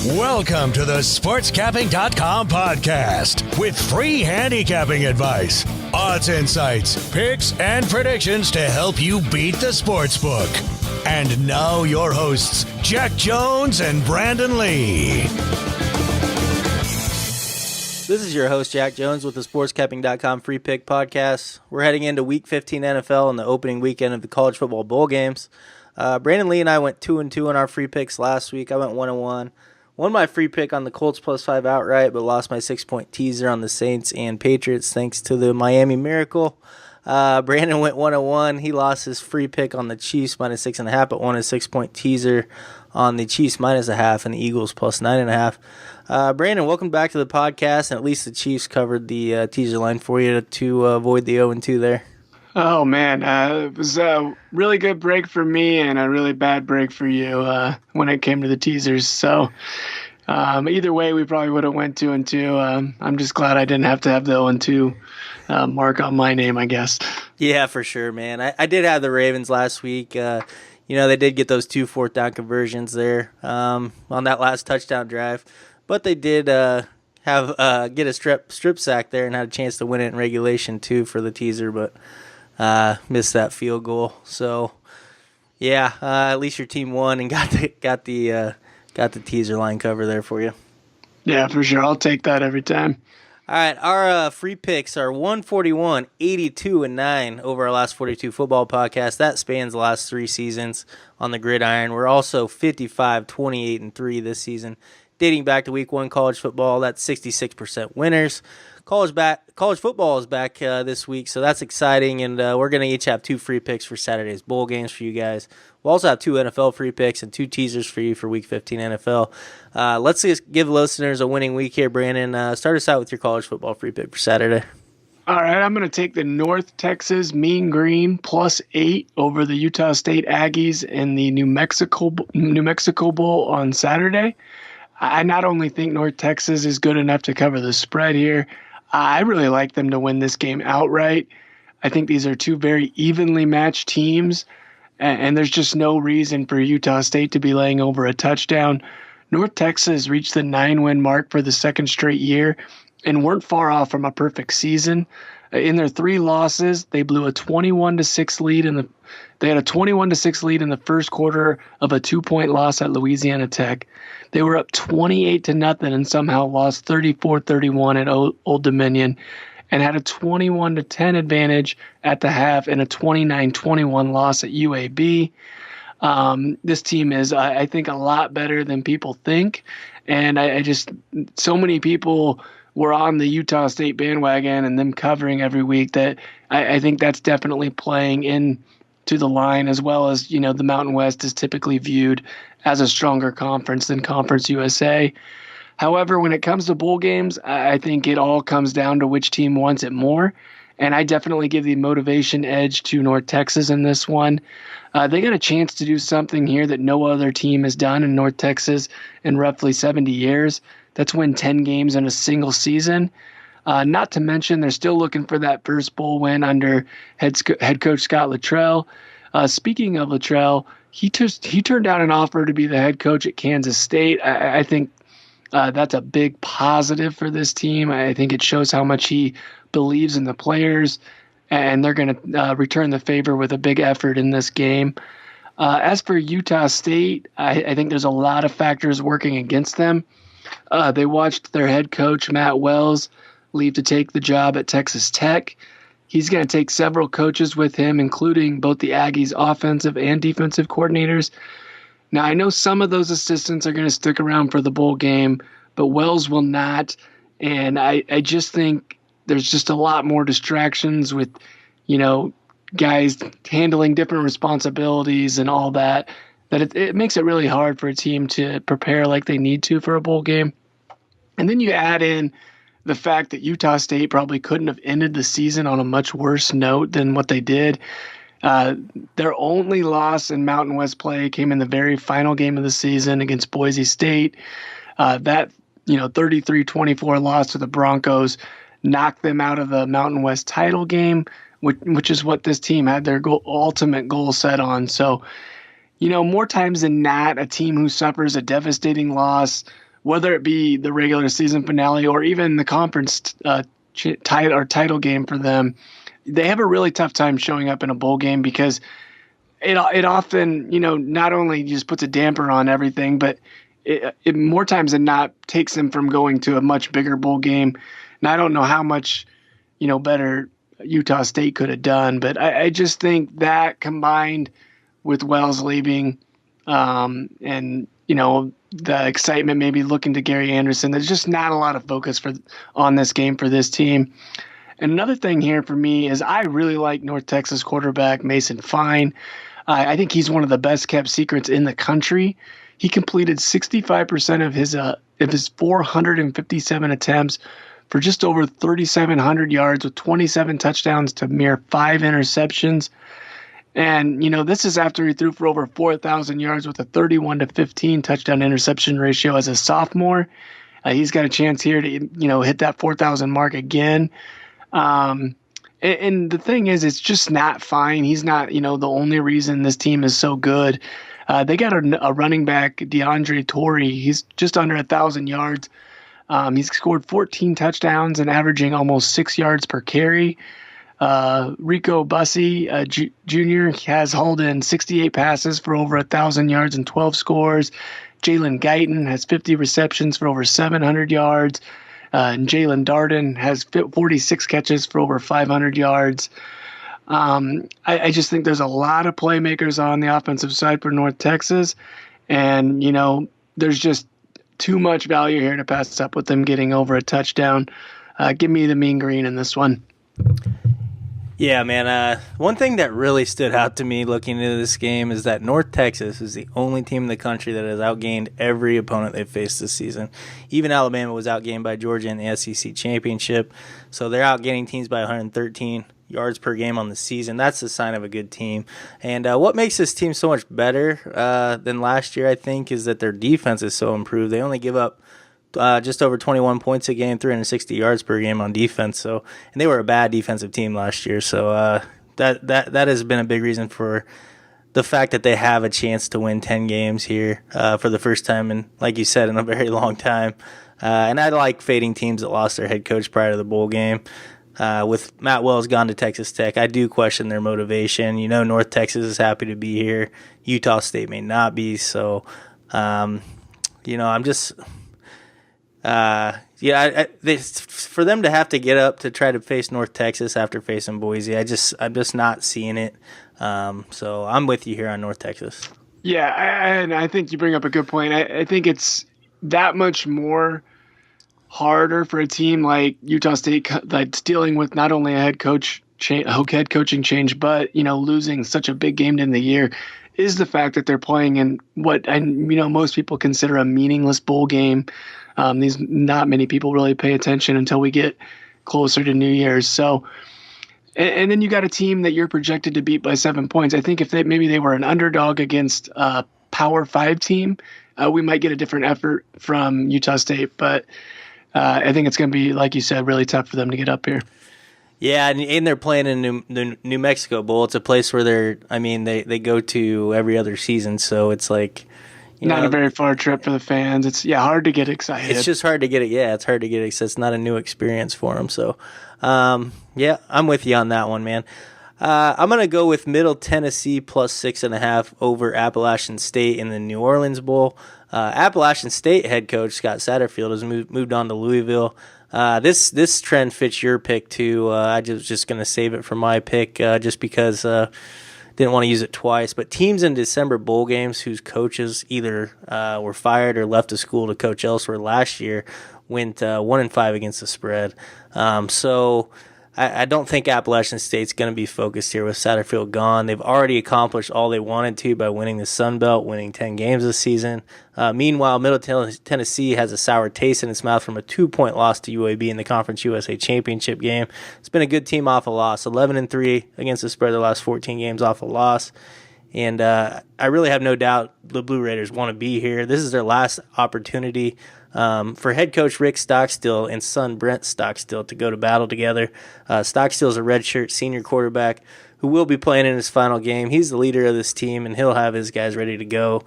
Welcome to the SportsCapping.com podcast with free handicapping advice, odds insights, picks, and predictions to help you beat the sportsbook. And now your hosts, Jack Jones and Brandon Lee. This is your host, Jack Jones, with the SportsCapping.com free pick podcast. We're heading into Week 15 NFL and the opening weekend of the college football bowl games. Brandon Lee and I went 2-2 on our free picks last week. I went 1-1. Won my free pick on the Colts +5 outright, but lost my 6-point teaser on the Saints and Patriots thanks to the Miami Miracle. Brandon went 1-1. He lost his free pick on the Chiefs -6.5, but won his 6-point teaser on the Chiefs -0.5 and the Eagles +9.5. Brandon, welcome back to the podcast. And at least the Chiefs covered the teaser line for you to avoid the 0-2 there. Oh, man. It was a really good break for me and a really bad break for you when it came to the teasers. So either way, we probably would have went 2-2. I'm just glad I didn't have to have the 0-2 mark on my name, I guess. Yeah, for sure, man. I did have the Ravens last week. They did get those 2 fourth-down conversions there on that last touchdown drive. But they did get a strip sack there and had a chance to win it in regulation too for the teaser, but missed that field goal. So yeah, at least your team won and got the teaser line cover there for you. Yeah, for sure. I'll take that every time. All right, our free picks are 141, 82, and 9 over our last 42 football podcast. That spans the last 3 seasons on the gridiron. We're also 55, 28, and 3 this season. Dating back to Week 1 college football, that's 66% winners. College football is back this week, so that's exciting, and we're going to each have 2 free picks for Saturday's bowl games for you guys. We'll also have 2 NFL free picks and 2 teasers for you for Week 15 NFL. Let's just give listeners a winning week here, Brandon. Start us out with your college football free pick for Saturday. All right, I'm going to take the North Texas Mean Green +8 over the Utah State Aggies in the New Mexico Bowl on Saturday. I not only think North Texas is good enough to cover the spread here, I really like them to win this game outright. I think these are 2 very evenly matched teams, and there's just no reason for Utah State to be laying over a touchdown. North Texas reached the 9-win mark for the 2nd straight year and weren't far off from a perfect season. In their 3 losses, they blew a 21-6 lead They had a 21-6 lead in the first quarter of a 2-point loss at Louisiana Tech. They were up 28-0 and somehow lost 34-31 at Old Dominion, and had a 21-10 advantage at the half and a 29-21 loss at UAB. This team is, I think, a lot better than people think, and so many people were on the Utah State bandwagon and them covering every week that I think that's definitely playing in to the line, as well as, the Mountain West is typically viewed as a stronger conference than Conference USA. However, when it comes to bowl games, I think it all comes down to which team wants it more, and I definitely give the motivation edge to North Texas in this one. They got a chance to do something here that no other team has done in North Texas in roughly 70 years. That's win 10 games in a single season. Not to mention, they're still looking for that first bowl win under head coach Scott Luttrell. Speaking of Luttrell, he turned down an offer to be the head coach at Kansas State. I think that's a big positive for this team. I think it shows how much he believes in the players, and they're going to return the favor with a big effort in this game. As for Utah State, I think there's a lot of factors working against them. They watched their head coach, Matt Wells, leave to take the job at Texas Tech. He's going to take several coaches with him, including both the Aggies' offensive and defensive coordinators. Now, I know some of those assistants are going to stick around for the bowl game, but Wells will not. And I just think there's just a lot more distractions with, guys handling different responsibilities and all that it makes it really hard for a team to prepare like they need to for a bowl game. And then you add in the fact that Utah State probably couldn't have ended the season on a much worse note than what they did. Their only loss in Mountain West play came in the very final game of the season against Boise State. That 33-24 loss to the Broncos knocked them out of the Mountain West title game, which is what this team had their ultimate goal set on. So, more times than not, a team who suffers a devastating loss whether it be the regular season finale or even the conference title game for them, they have a really tough time showing up in a bowl game because it often, not only just puts a damper on everything, but it more times than not takes them from going to a much bigger bowl game. And I don't know how much, better Utah State could have done, but I just think that combined with Wells leaving, and the excitement maybe looking to Gary Anderson, there's just not a lot of focus on this game for this team. And another thing here for me is I really like North Texas quarterback Mason Fine. I think he's one of the best kept secrets in the country. He completed 65% of his 457 attempts for just over 3,700 yards with 27 touchdowns to mere 5 interceptions. And, this is after he threw for over 4,000 yards with a 31-15 touchdown interception ratio as a sophomore. He's got a chance here to, hit that 4,000 mark again. And the thing is, it's just not Fine. He's not, the only reason this team is so good. They got a running back, DeAndre Torrey. He's just under 1,000 yards. He's scored 14 touchdowns and averaging almost 6 yards per carry. Rico Bussey Jr. has hauled in 68 passes for over 1,000 yards and 12 scores. Jalen Guyton has 50 receptions for over 700 yards. And Jalen Darden has 46 catches for over 500 yards. I just think there's a lot of playmakers on the offensive side for North Texas. And, there's just too much value here to pass up with them getting over a touchdown. Give me the Mean Green in this one. Yeah, man. One thing that really stood out to me looking into this game is that North Texas is the only team in the country that has outgained every opponent they've faced this season. Even Alabama was outgained by Georgia in the SEC championship. So they're outgaining teams by 113 yards per game on the season. That's a sign of a good team. And what makes this team so much better than last year, I think, is that their defense is so improved. They only give up just over 21 points a game, 360 yards per game on defense. And they were a bad defensive team last year. So that has been a big reason for the fact that they have a chance to win 10 games here for the first time, and like you said, in a very long time. And I like fading teams that lost their head coach prior to the bowl game. With Matt Wells gone to Texas Tech, I do question their motivation. North Texas is happy to be here. Utah State may not be. So, I'm just... for them to have to get up to try to face North Texas after facing Boise, I'm just not seeing it. So I'm with you here on North Texas. Yeah, and I think you bring up a good point. I think it's that much more harder for a team like Utah State that's dealing with not only a head coaching change, but losing such a big game in the year, is the fact that they're playing in what most people consider a meaningless bowl game. Not many people really pay attention until we get closer to New Year's. So, and then you got a team that you're projected to beat by 7 points. I think if they were an underdog against a Power 5 team, we might get a different effort from Utah State. But I think it's going to be, like you said, really tough for them to get up here. Yeah, and they're playing in the New Mexico Bowl. It's a place where they go to every other season, so it's like not a very far trip for the fans. It's hard to get excited. It's just hard to get it. Yeah, it's hard to get excited. It's not a new experience for them. So, I'm with you on that one, man. I'm gonna go with Middle Tennessee plus 6.5 over Appalachian State in the New Orleans Bowl. Appalachian State head coach Scott Satterfield has moved on to Louisville. This trend fits your pick too. I was just gonna save it for my pick just because didn't want to use it twice. But teams in December bowl games whose coaches either were fired or left the school to coach elsewhere last year went 1-5 against the spread. So I don't think Appalachian State's going to be focused here with Satterfield gone. They've already accomplished all they wanted to by winning the Sun Belt, winning 10 games this season. Meanwhile, Middle Tennessee has a sour taste in its mouth from a 2-point loss to UAB in the Conference USA Championship game. It's been a good team off a loss, 11-3 against the spread the last 14 games off a loss. And I really have no doubt the Blue Raiders want to be here. This is their last opportunity for head coach Rick Stockstill and son Brent Stockstill to go to battle together. Stockstill is a redshirt senior quarterback who will be playing in his final game. He's the leader of this team, and he'll have his guys ready to go.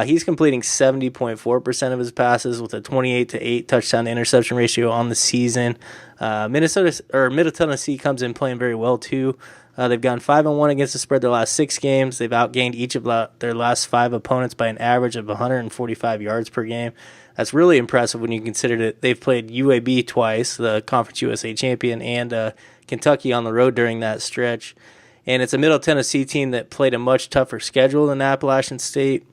He's completing 70.4% of his passes with a 28-8 touchdown to interception ratio on the season. Middle Tennessee comes in playing very well too. They've gone 5-1 against the spread their last 6 games. They've outgained each of their last 5 opponents by an average of 145 yards per game. That's really impressive when you consider that they've played UAB twice, the Conference USA champion, and Kentucky on the road during that stretch. And it's a Middle Tennessee team that played a much tougher schedule than Appalachian State.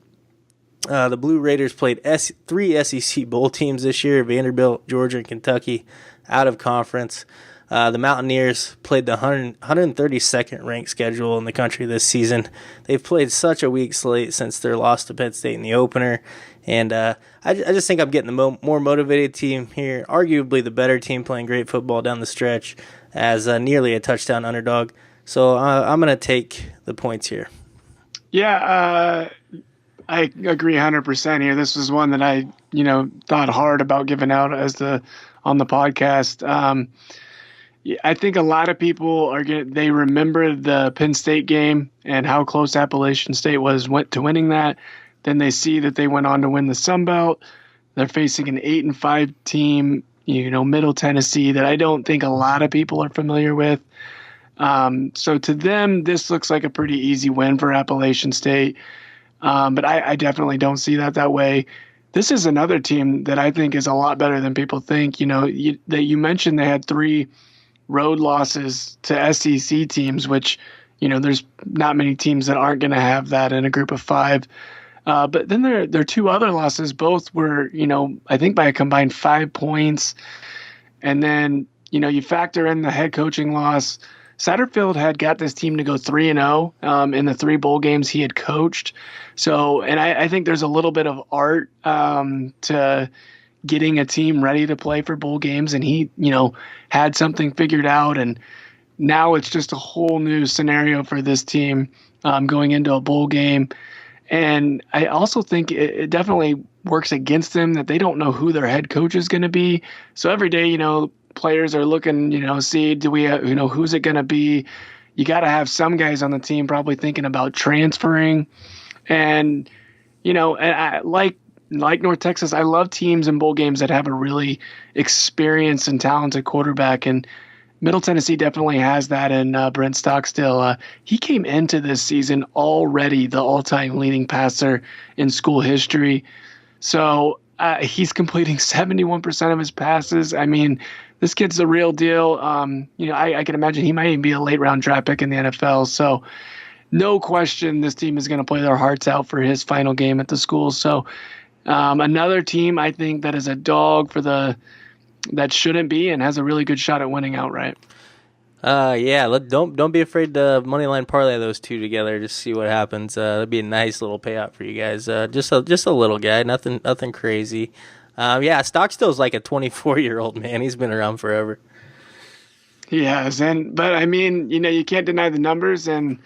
The Blue Raiders played 3 SEC bowl teams this year, Vanderbilt, Georgia, and Kentucky, out of conference. The Mountaineers played the 132nd ranked schedule in the country this season. They've played such a weak slate since their loss to Penn State in the opener. And I just think I'm getting the more motivated team here, arguably the better team playing great football down the stretch as nearly a touchdown underdog. So I'm going to take the points here. Yeah, I agree 100% here. This was one that I, thought hard about giving out on the podcast. I think a lot of people they remember the Penn State game and how close Appalachian State went to winning that. Then they see that they went on to win the Sun Belt. They're facing an 8-5 team, Middle Tennessee, that I don't think a lot of people are familiar with. So to them, this looks like a pretty easy win for Appalachian State. But I definitely don't see that way. This is another team that I think is a lot better than people think. That you mentioned they had 3 road losses to SEC teams, which, there's not many teams that aren't going to have that in a group of 5. But then their 2 other losses, both were, I think by a combined 5 points. And then, you factor in the head coaching loss. Satterfield had got this team to go 3-0 in the 3 bowl games he had coached. So, and I think there's a little bit of art to getting a team ready to play for bowl games, and he, had something figured out, and now it's just a whole new scenario for this team going into a bowl game. And I also think it definitely works against them that they don't know who their head coach is going to be. So every day, players are looking, see, do we, who's it going to be? You got to have some guys on the team probably thinking about transferring. And, and I like North Texas, I love teams in bowl games that have a really experienced and talented quarterback. And Middle Tennessee definitely has that in Brent Stockstill. He came into this season already the all-time leading passer in school history. So he's completing 71% of his passes. I mean, this kid's the real deal. I can imagine he might even be a late-round draft pick in the NFL. So no question this team is going to play their hearts out for his final game at the school. So another team I think that is a dog for that shouldn't be and has a really good shot at winning outright. Don't be afraid to moneyline parlay those 2 together. Just see what happens. That'd be a nice little payout for you guys. Just a little guy, nothing crazy. Stockstill's like a 24-year-old man. He's been around forever. He has, but I mean, you can't deny the numbers, and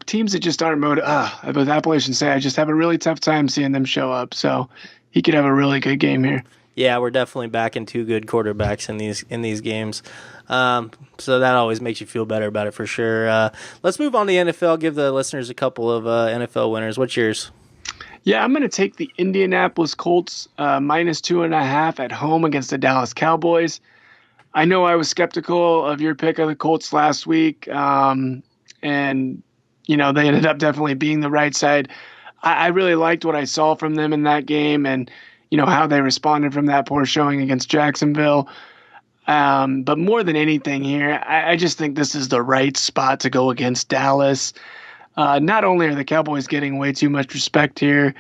teams that just aren't with Appalachian State, I just have a really tough time seeing them show up. So he could have a really good game here. Yeah, we're definitely backing 2 good quarterbacks in these games. So that always makes you feel better about it for sure. Let's move on to the NFL. Give the listeners a couple of NFL winners. What's yours? Yeah, I'm going to take the Indianapolis Colts minus 2.5 at home against the Dallas Cowboys. I know I was skeptical of your pick of the Colts last week, and they ended up definitely being the right side. I really liked what I saw from them in that game, and how they responded from that poor showing against Jacksonville. But more than anything here, I just think this is the right spot to go against Dallas. Not only are the Cowboys getting way too much respect here,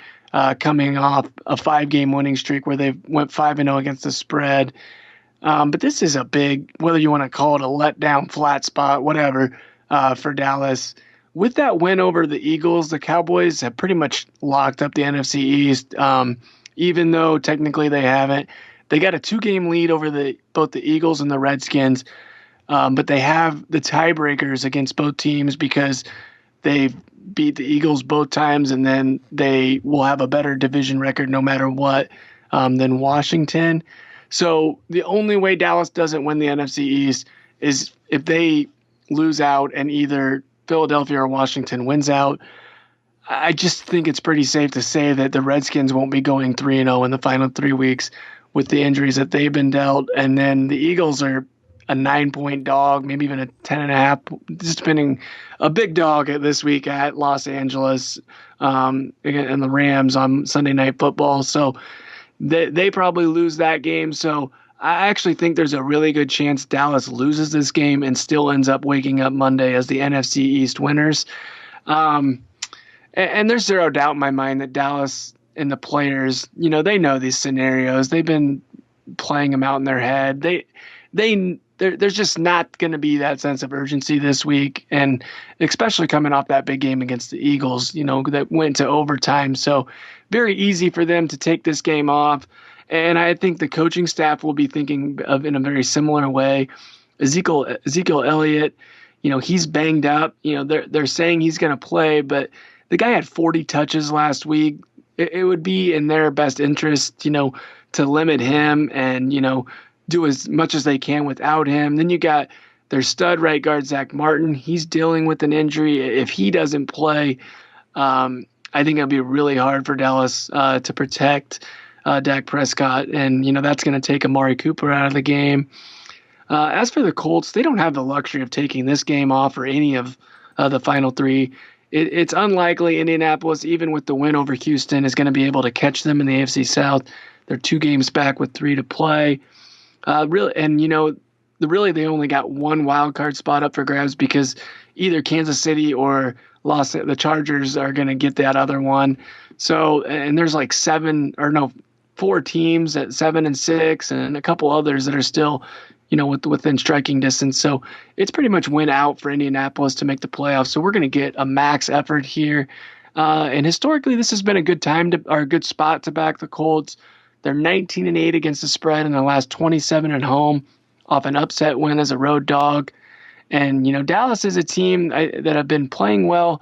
coming off a 5-game winning streak where they went 5-0 against the spread, but this is a big, whether you want to call it a letdown, flat spot, whatever, for Dallas. With that win over the Eagles, the Cowboys have pretty much locked up the NFC East, even though technically they haven't. They got a 2-game lead over both the Eagles and the Redskins, but they have the tiebreakers against both teams because they've beat the Eagles both times, and then they will have a better division record no matter what than Washington. So the only way Dallas doesn't win the NFC East is if they lose out and either Philadelphia or Washington wins out, I just think it's pretty safe to say that the Redskins won't be going 3-0 in the final 3 weeks with the injuries that they've been dealt. And then the Eagles are a 9-point dog, maybe even a 10.5, just depending, a big dog this week at Los Angeles and the Rams on Sunday Night Football. So they probably lose that game. So I actually think there's a really good chance Dallas loses this game and still ends up waking up Monday as the NFC East winners. And there's zero doubt in my mind that Dallas and the players, they know these scenarios. They've been playing them out in their head. There's just not going to be that sense of urgency this week, and especially coming off that big game against the Eagles, that went to overtime. So very easy for them to take this game off. And I think the coaching staff will be thinking of in a very similar way. Ezekiel Elliott, he's banged up. They're saying he's going to play, but the guy had 40 touches last week. It would be in their best interest, to limit him and, do as much as they can without him. Then you got their stud right guard, Zach Martin. He's dealing with an injury. If he doesn't play, I think it'll be really hard for Dallas to protect Dak Prescott. And, that's going to take Amari Cooper out of the game. As for the Colts, they don't have the luxury of taking this game off or any of the final three. It's unlikely Indianapolis, even with the win over Houston, is going to be able to catch them in the AFC South. They're 2 games back with 3 to play. Really, they only got one wild card spot up for grabs because either Kansas City or the Chargers are going to get that other one. So, and there's 4 teams at 7 and 6, and a couple others that are still, within striking distance. So it's pretty much win out for Indianapolis to make the playoffs. So we're going to get a max effort here. And historically, this has been a good good spot to back the Colts. They're 19-8 against the spread in their last 27 at home, off an upset win as a road dog. And, Dallas is a team that have been playing well,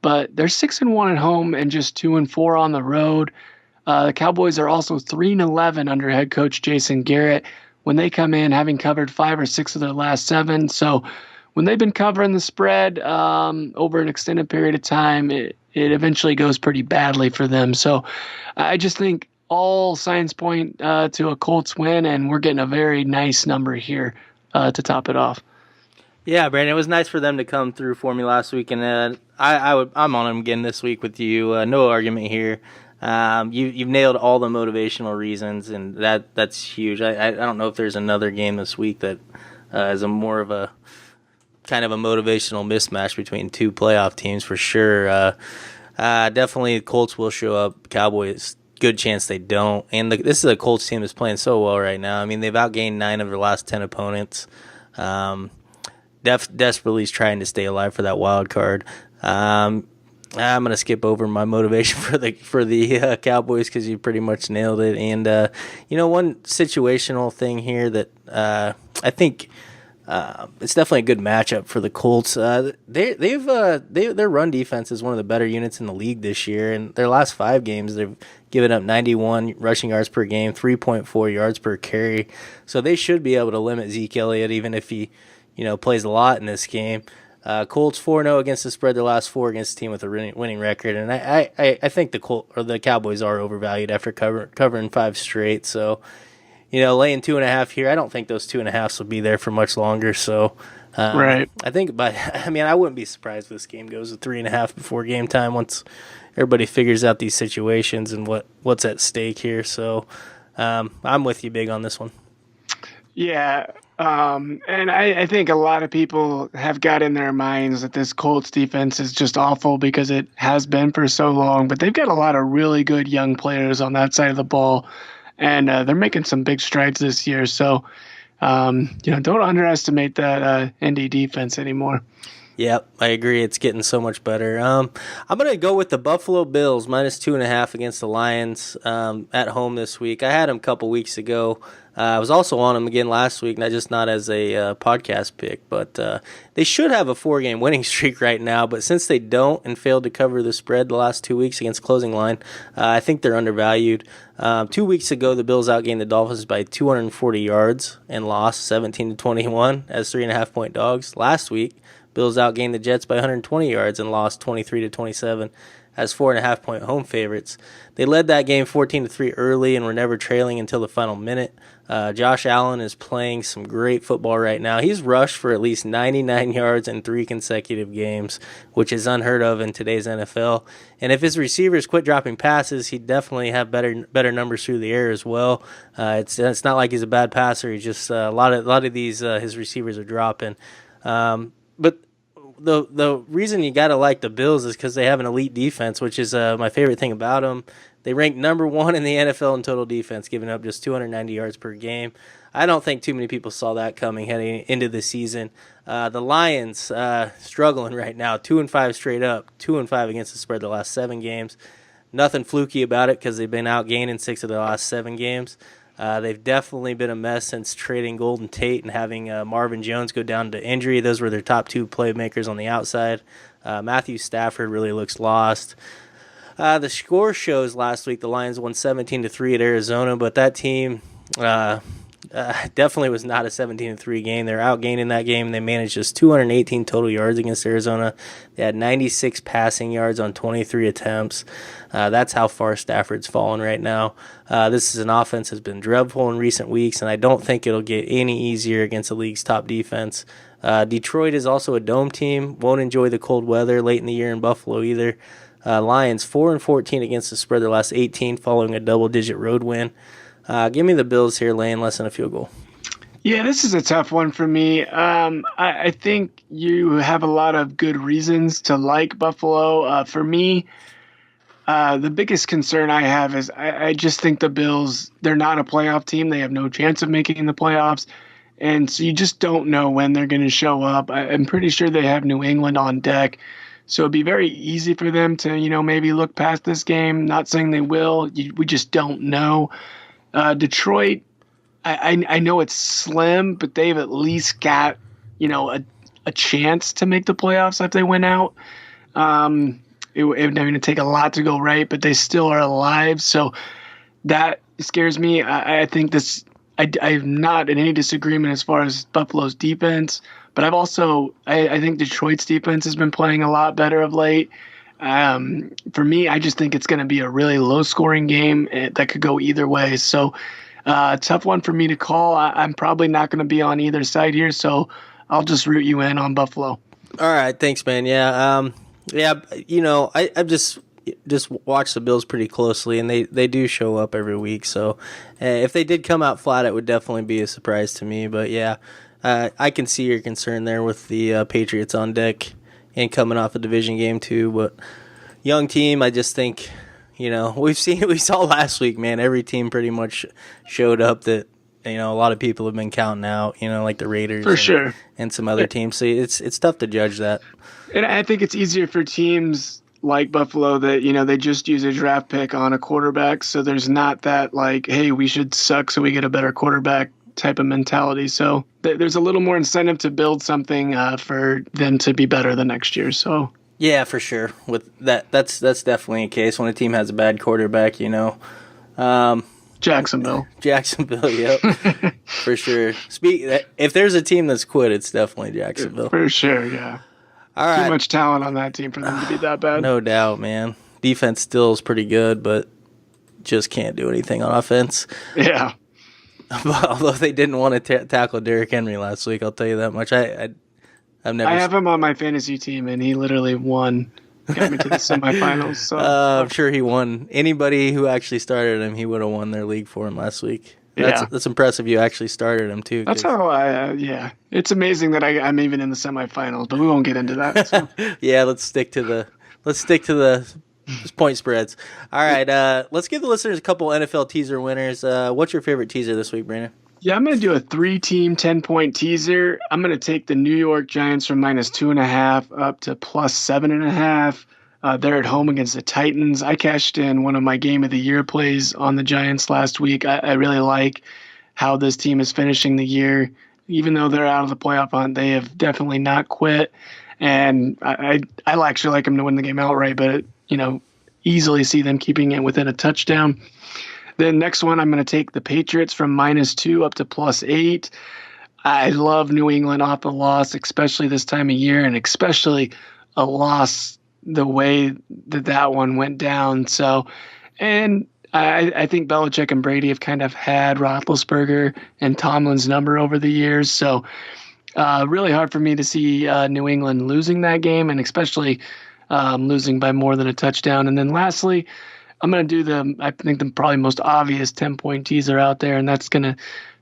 but they're 6-1 at home and just 2-4 on the road. The Cowboys are also 3-11 under head coach Jason Garrett when they come in, having covered 5 or 6 of their last 7. So when they've been covering the spread over an extended period of time, it eventually goes pretty badly for them. So I just think all signs point to a Colts win, and we're getting a very nice number here to top it off. Yeah, Brandon, it was nice for them to come through for me last week, and I'm on them again this week with you. No argument here. You've nailed all the motivational reasons, and that's huge. I don't know if there's another game this week that is a more of a kind of a motivational mismatch between 2 playoff teams for sure. Definitely, Colts will show up. Cowboys, good chance they don't. And this is a Colts team that's playing so well right now. I mean, they've outgained 9 of their last 10 opponents. Desperately trying to stay alive for that wild card. I'm going to skip over my motivation for the Cowboys because you pretty much nailed it. And one situational thing here that I think it's definitely a good matchup for the Colts. Their run defense is one of the better units in the league this year. And their last 5 games, they've given up 91 rushing yards per game, 3.4 yards per carry. So they should be able to limit Zeke Elliott even if he plays a lot in this game. Colts 4-0 against the spread, their last 4 against a team with a winning record, and I think the Cowboys are overvalued after covering 5 straight. So, laying 2.5 here, I don't think those 2.5s will be there for much longer. So, right, I think, I wouldn't be surprised if this game goes to 3.5 before game time once everybody figures out these situations and what's at stake here. So, I'm with you big on this one. Yeah. And I think a lot of people have got in their minds that this Colts defense is just awful because it has been for so long, but they've got a lot of really good young players on that side of the ball, and they're making some big strides this year. So, don't underestimate that Indy defense anymore. Yep, I agree. It's getting so much better. I'm going to go with the Buffalo Bills -2.5 against the Lions at home this week. I had them a couple weeks ago. I was also on them again last week, not as a podcast pick. But they should have a 4-game winning streak right now. But since they don't and failed to cover the spread the last 2 weeks against closing line, I think they're undervalued. 2 weeks ago, the Bills outgained the Dolphins by 240 yards and lost 17-21 as 3.5-point dogs. Last week, Bills outgained the Jets by 120 yards and lost 23-27 as 4.5-point home favorites. They led that game 14-3 early and were never trailing until the final minute. Josh Allen is playing some great football right now. He's rushed for at least 99 yards in 3 consecutive games, which is unheard of in today's NFL. And if his receivers quit dropping passes, he'd definitely have better numbers through the air as well. It's not like he's a bad passer. He's just a lot of these his receivers are dropping. But the reason you got to like the Bills is because they have an elite defense, which is my favorite thing about them. They rank number 1 in the NFL in total defense, giving up just 290 yards per game. I don't think too many people saw that coming heading into the season. The Lions struggling right now, 2-5 straight up, 2-5 against the spread the last 7 games. Nothing fluky about it because they've been outgaining 6 of the last 7 games. They've definitely been a mess since trading Golden Tate and having Marvin Jones go down to injury. Those were their top 2 playmakers on the outside. Matthew Stafford really looks lost. The score shows last week the Lions won 17-3 at Arizona, but that team definitely was not a 17-3 game. They're outgaining that game. They managed just 218 total yards against Arizona. They had 96 passing yards on 23 attempts. That's how far Stafford's fallen right now. This is an offense that's been dreadful in recent weeks, and I don't think it'll get any easier against the league's top defense. Detroit is also a dome team. Won't enjoy the cold weather late in the year in Buffalo either. Lions 4-14 against the spread their last 18 following a double-digit road win. Give me the Bills here laying less than a field goal. Yeah, this is a tough one for me. I think you have a lot of good reasons to like Buffalo. For me, the biggest concern I have is I just think the Bills, they're not a playoff team. They have no chance of making the playoffs. And so you just don't know when they're going to show up. I'm pretty sure they have New England on deck. So it'd be very easy for them to, maybe look past this game. Not saying they will. We just don't know. Detroit, I know it's slim, but they've at least got, a chance to make the playoffs if they win out. It would going to take a lot to go right, but they still are alive. So that scares me. I think this. I'm not in any disagreement as far as Buffalo's defense, but I think Detroit's defense has been playing a lot better of late. For me, I just think it's going to be a really low-scoring game that could go either way. So, tough one for me to call. I'm probably not going to be on either side here, so I'll just root you in on Buffalo. All right, thanks, man. Yeah, I've just watch the Bills pretty closely, and they do show up every week. So if they did come out flat, it would definitely be a surprise to me. But yeah, I can see your concern there with the Patriots on deck and coming off a division game too. But young team, I just think we saw last week, man. Every team pretty much showed up that a lot of people have been counting out. Like the Raiders for sure, and some other teams. So it's tough to judge that. And I think it's easier for teams like Buffalo that, they just use a draft pick on a quarterback. So there's not that like, hey, we should suck so we get a better quarterback type of mentality. So there's a little more incentive to build something for them to be better the next year. So yeah, for sure. With that's definitely a case when a team has a bad quarterback, Jacksonville, yep, for sure. If there's a team that's quit, it's definitely Jacksonville. For sure, yeah. All right. Too much talent on that team for them to be that bad. No doubt, man. Defense still is pretty good, but just can't do anything on offense. Yeah. Although they didn't want to tackle Derrick Henry last week, I'll tell you that much. I've never. I have him on my fantasy team, and he literally won. Got me to the semifinals. So I'm sure he won. Anybody who actually started him, he would have won their league for him last week. That's impressive. You actually started him too. That's how yeah. It's amazing that I'm even in the semifinals, but we won't get into that. So. Yeah, let's stick to the point spreads. All right, let's give the listeners a couple NFL teaser winners. What's your favorite teaser this week, Brandon? Yeah, I'm going to do a 3-team 10-point teaser. I'm going to take the New York Giants from -2.5 up to +7.5. They're at home against the Titans. I cashed in one of my Game of the Year plays on the Giants last week. I really like how this team is finishing the year. Even though they're out of the playoff hunt, they have definitely not quit. And I actually like them to win the game outright, but, easily see them keeping it within a touchdown. Then next one, I'm going to take the Patriots from -2 up to +8. I love New England off the loss, especially this time of year, and especially a loss the way that one went down. So, and I think Belichick and Brady have kind of had Roethlisberger and Tomlin's number over the years. So, really hard for me to see New England losing that game, and especially losing by more than a touchdown. And then lastly, I'm going to do I think the probably most obvious 10-point teaser out there, and that's going to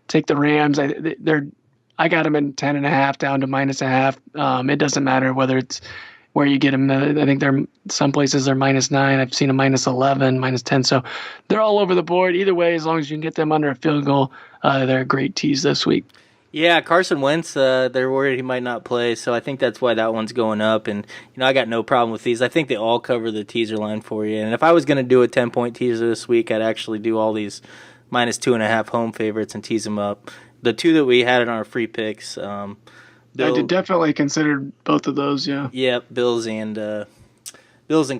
take the Rams. I got them in 10.5 down to -0.5. It doesn't matter whether it's where you get them. I think some places they're -9. I've seen a -11, -10. So they're all over the board. Either way, as long as you can get them under a field goal, they're a great tease this week. Yeah, Carson Wentz, they're worried he might not play, so I think that's why that one's going up. And, I got no problem with these. I think they all cover the teaser line for you. And if I was going to do a 10-point teaser this week, I'd actually do all these -2.5 home favorites and tease them up. The two that we had in our free picks. I did definitely consider both of those, yeah. Yeah, Bills and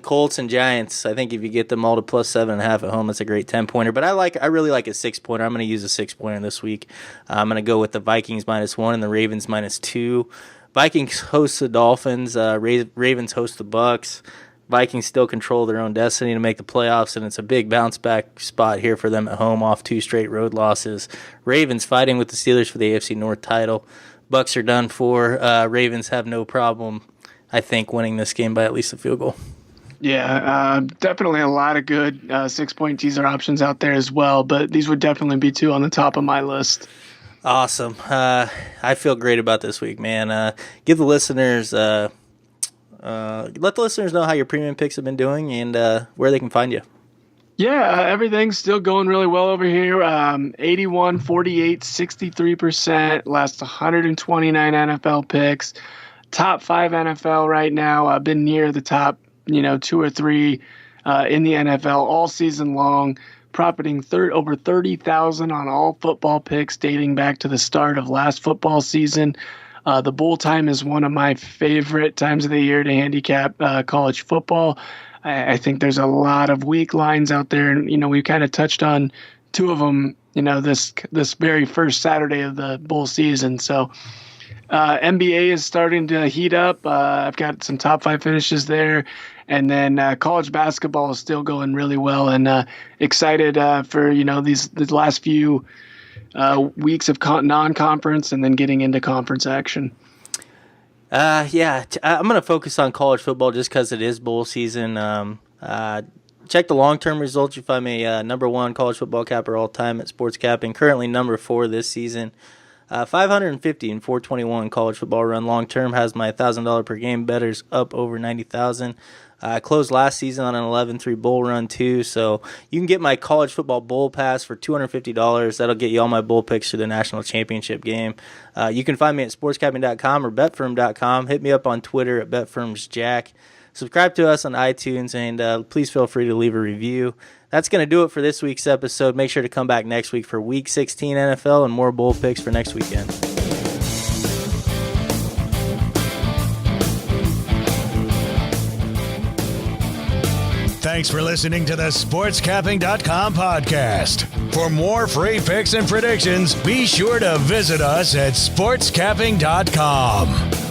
Colts and Giants. I think if you get them all to +7.5 at home, that's a great 10-pointer. But I really like a 6-pointer. I'm going to use a 6-pointer this week. I'm going to go with the Vikings -1 and the Ravens -2. Vikings host the Dolphins. Ravens host the Bucks. Vikings still control their own destiny to make the playoffs, and it's a big bounce-back spot here for them at home off 2 straight road losses. Ravens fighting with the Steelers for the AFC North title. Bucks are done for. Ravens have no problem, I think, winning this game by at least a field goal. Yeah, definitely a lot of good 6-point teaser options out there as well, but these would definitely be 2 on the top of my list. Awesome. I feel great about this week, man. Give the listeners, let the listeners know how your premium picks have been doing and where they can find you. Yeah, everything's still going really well over here. 81, 48, 63%, last 129 NFL picks. Top 5 NFL right now. I've been near the top 2 or 3 in the NFL all season long, profiting over 30,000 on all football picks dating back to the start of last football season. The bowl time is one of my favorite times of the year to handicap college football. I think there's a lot of weak lines out there, and we kind of touched on 2 of them, this very first Saturday of the bowl season. So NBA is starting to heat up. I've got some top 5 finishes there. And then college basketball is still going really well, and excited for these last few weeks of non-conference and then getting into conference action. I'm going to focus on college football just because it is bowl season. Check the long-term results. You find me number 1 college football capper all time at SportsCapping. Currently number 4 this season. 550 and 421 college football run long term has my $1,000 per game bettors up over 90,000. I closed last season on an 11-3 bowl run too, so you can get my college football bowl pass for $250. That'll get you all my bowl picks to the national championship game. You can find me at sportscapping.com or betfirm.com. Hit me up on Twitter at betfirmsjack. Subscribe to us on iTunes, and please feel free to leave a review. That's going to do it for this week's episode. Make sure to come back next week for Week 16 NFL and more bowl picks for next weekend. Thanks for listening to the SportsCapping.com podcast. For more free picks and predictions, be sure to visit us at SportsCapping.com.